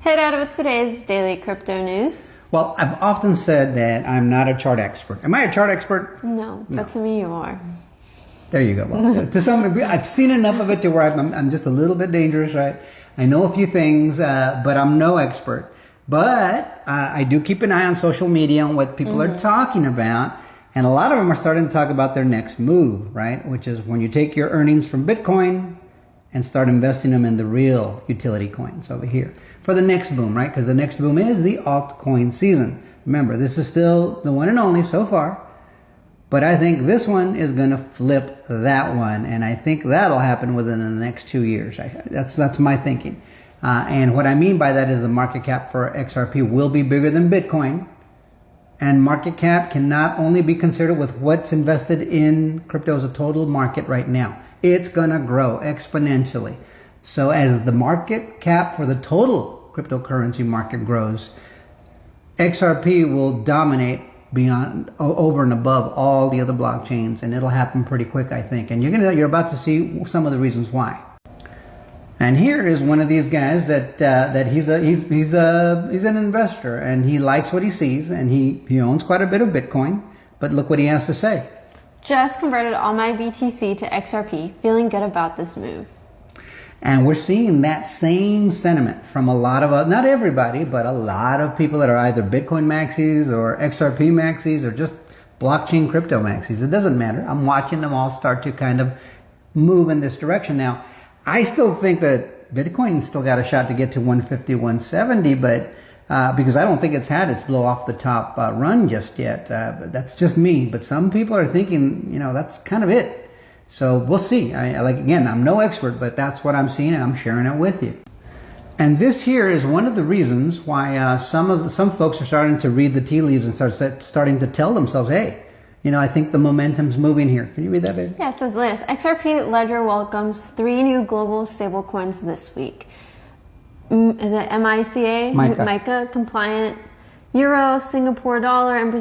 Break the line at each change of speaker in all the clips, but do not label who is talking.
Hey Dad, what's today's daily crypto news?
Well, I've often said that I'm not a chart expert. Am I a chart expert?
No, but to me you are.
There you go. Well, to some degree, I've seen enough of it to where I'm just a little bit dangerous, right? I know a few things, but I'm no expert. But I do keep an eye on social media on what people are talking about. And a lot of them are starting to talk about their next move, right? Which is when you take your earnings from Bitcoin and start investing them in the real utility coins over here for the next boom, right? Because the next boom is the altcoin season. Remember, this is still the one and only so far, but I think this one is going to flip that one, and I think that'll happen within the next 2 years. That's my thinking. And what I mean by that is the market cap for XRP will be bigger than Bitcoin, and market cap can not only be considered with what's invested in crypto as a total market right now. It's going to grow exponentially. So as the market cap for the total cryptocurrency market grows, XRP will dominate beyond, over and above all the other blockchains, and it'll happen pretty quick, I think. And you're about to see some of the reasons why. And here is one of these guys that he's an investor, and he likes what he sees, and he owns quite a bit of Bitcoin. But look what he has to say.
Just converted all my BTC to XRP, feeling good about this move.
And we're seeing that same sentiment from a lot of, not everybody, but a lot of people that are either Bitcoin maxis or XRP maxis or just blockchain crypto maxis. It doesn't matter. I'm watching them all start to kind of move in this direction. Now, I still think that Bitcoin still got a shot to get to 150, 170, but because I don't think it's had its blow off the top run just yet. But that's just me. But some people are thinking, that's kind of it. So we'll see. Again, I'm no expert, but that's what I'm seeing, and I'm sharing it with you. And this here is one of the reasons why some folks are starting to read the tea leaves and starting to tell themselves, hey, I think the momentum's moving here. Can you read that, baby?
Yeah, it says latest. XRP Ledger welcomes 3 new global stablecoins this week. Is it MiCA? MiCA compliant Euro, Singapore dollar, and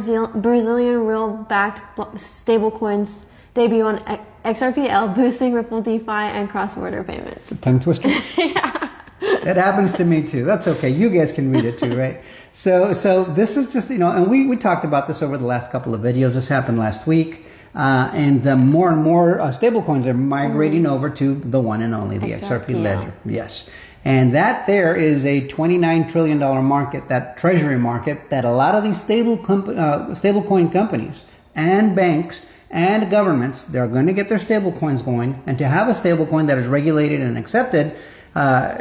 Brazilian real-backed stablecoins debut on XRPL, boosting Ripple DeFi and cross-border payments.
It's a tongue twister.
Yeah.
It happens to me too. That's okay. You guys can read it too, right? So this is just, and we talked about this over the last couple of videos. This happened last week. And more and more stablecoins are migrating over to the one and only, the XRP Ledger. Yes. And that there is a $29 trillion market, that treasury market, that a lot of these stablecoin companies and banks and governments, they're going to get their stablecoins going. And to have a stablecoin that is regulated and accepted,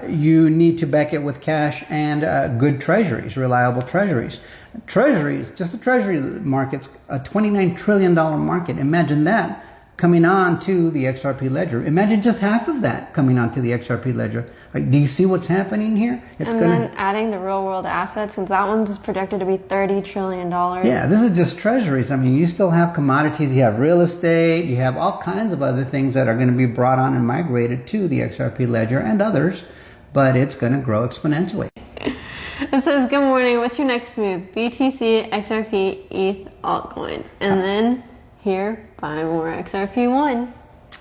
you need to back it with cash and good treasuries, reliable treasuries. Treasuries, just the treasury market's a $29 trillion market. Imagine that coming on to the XRP Ledger. Imagine just half of that coming on to the XRP Ledger. Right, do you see what's happening here?
Then adding the real world assets, because that one's projected to be $30 trillion.
Yeah, this is just treasuries. I mean, you still have commodities, you have real estate, you have all kinds of other things that are going to be brought on and migrated to the XRP Ledger and others, but it's going to grow exponentially.
It says, good morning, what's your next move? BTC, XRP, ETH, altcoins. And then here, buy more XRP1.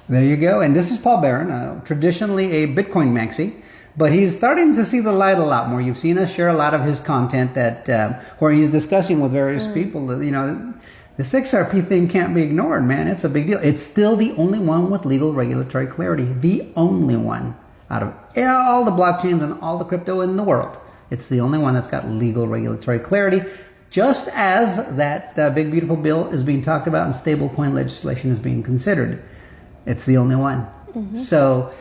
There you go. And this is Paul Barron, traditionally a Bitcoin maxi, but he's starting to see the light a lot more. You've seen us share a lot of his content that where he's discussing with various people that, this XRP thing can't be ignored, man. It's a big deal. It's still the only one with legal regulatory clarity. The only one out of all the blockchains and all the crypto in the world. It's the only one that's got legal regulatory clarity. Just as that big beautiful bill is being talked about and stablecoin legislation is being considered. It's the only one. So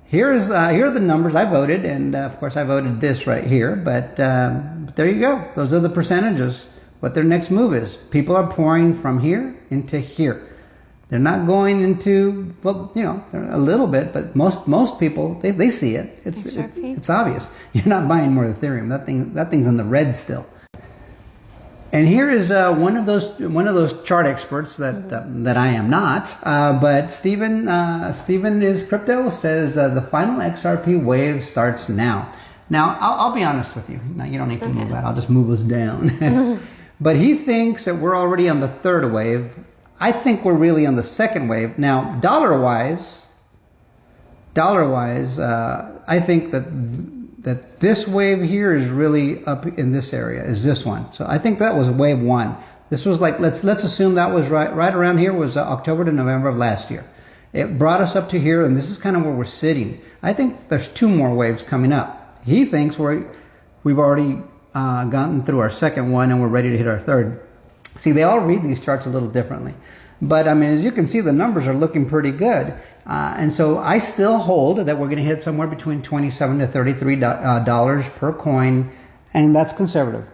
here are the numbers. I voted, and of course I voted this right here, but there you go. Those are the percentages, what their next move is. People are pouring from here into here. They're not going into, a little bit, but most people, they see it. It's obvious. You're not buying more Ethereum. That thing's in the red still. And here is one of those chart experts that I am not, but Stephen is crypto, says the final XRP wave starts now. Now I'll be honest with you. Now you don't need to move that. I'll just move us down. But he thinks that we're already on the third wave. I think we're really on the second wave now. Dollar wise, I think that that this wave here is really up in this area, is this one. So I think that was wave one. This was like, let's assume that was right around here was October to November of last year. It brought us up to here, and this is kind of where we're sitting. I think there's 2 more waves coming up. He thinks we've already gotten through our second one and we're ready to hit our third. See, they all read these charts a little differently. But I mean, as you can see, the numbers are looking pretty good. And so I still hold that we're going to hit somewhere between $27 to $33 per coin, and that's conservative.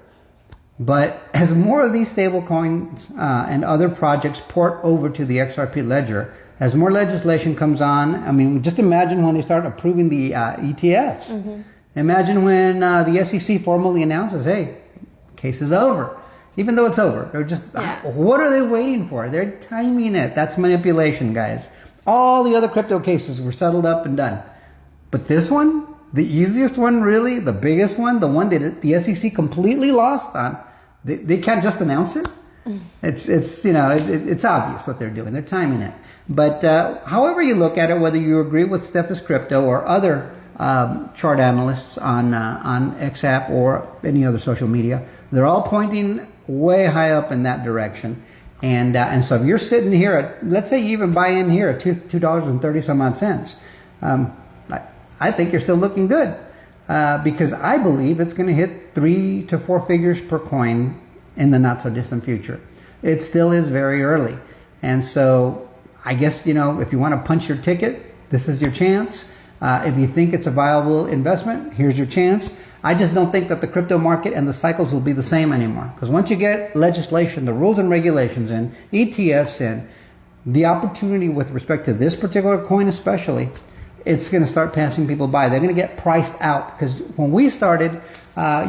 But as more of these stable coins and other projects port over to the XRP ledger, as more legislation comes on, I mean, just imagine when they start approving the ETFs. Mm-hmm. Imagine when the SEC formally announces, hey, case is over. Even though it's over, they're just, what are they waiting for? They're timing it. That's manipulation, guys. All the other crypto cases were settled up and done. But this one, the easiest one really, the biggest one, the one that the SEC completely lost on, they can't just announce it. It's you know, it's obvious what they're doing. They're timing it. But however you look at it, whether you agree with Steph Crypto or other chart analysts on XApp or any other social media, they're all pointing way high up in that direction. And so if you're sitting here at, let's say you even buy in here at $2.30 some odd cents, I think you're still looking good because I believe it's going to hit 3 to 4 figures per coin in the not so distant future. It still is very early. And so I guess, you know, if you want to punch your ticket, this is your chance. If you think it's a viable investment, here's your chance. I just don't think that the crypto market and the cycles will be the same anymore. Because once you get legislation, the rules and regulations in, ETFs in, the opportunity with respect to this particular coin especially, it's going to start passing people by. They're going to get priced out. Because when we started,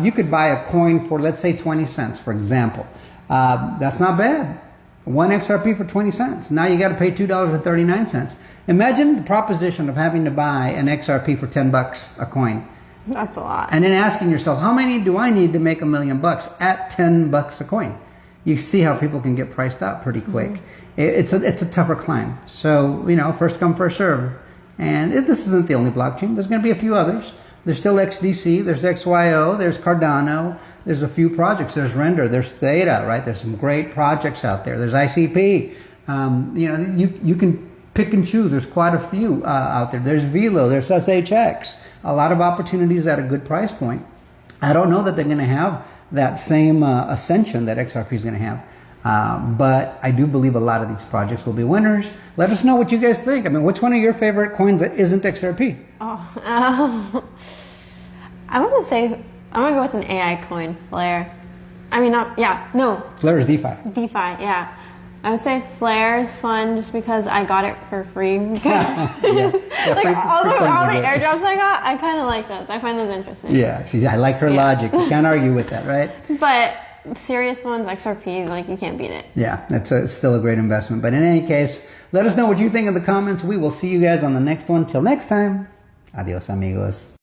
you could buy a coin for, let's say, 20 cents, for example. That's not bad. 1 XRP for 20 cents. Now you got to pay $2.39. Imagine the proposition of having to buy an XRP for 10 bucks a coin.
That's a lot.
And then asking yourself, how many do I need to make $1 million at 10 bucks a coin? You see how people can get priced out pretty quick. Mm-hmm. It's a tougher climb. So, you know, first come, first serve. And this isn't the only blockchain. There's going to be a few others. There's still XDC, there's XYO, there's Cardano, there's a few projects. There's Render, there's Theta, right? There's some great projects out there. There's ICP. You know, you can pick and choose. There's quite a few out there. There's Velo, there's SHX. A lot of opportunities at a good price point. I don't know that they're going to have that same ascension that XRP is going to have. But I do believe a lot of these projects will be winners. Let us know what you guys think. I mean, which one of your favorite coins that isn't XRP?
Oh, I want to say, I'm going to go with an AI coin, Flare. I mean,
Flare is DeFi.
DeFi, yeah. I would say Flare is fun just because I got it for free. Like all the airdrops I got, I kind of like those. I find those interesting.
Yeah, see, I like her logic. You can't argue with that, right?
But serious ones, XRP, like you can't beat it.
Yeah, it's still a great investment. But in any case, let us know what you think in the comments. We will see you guys on the next one. Till next time, adios amigos.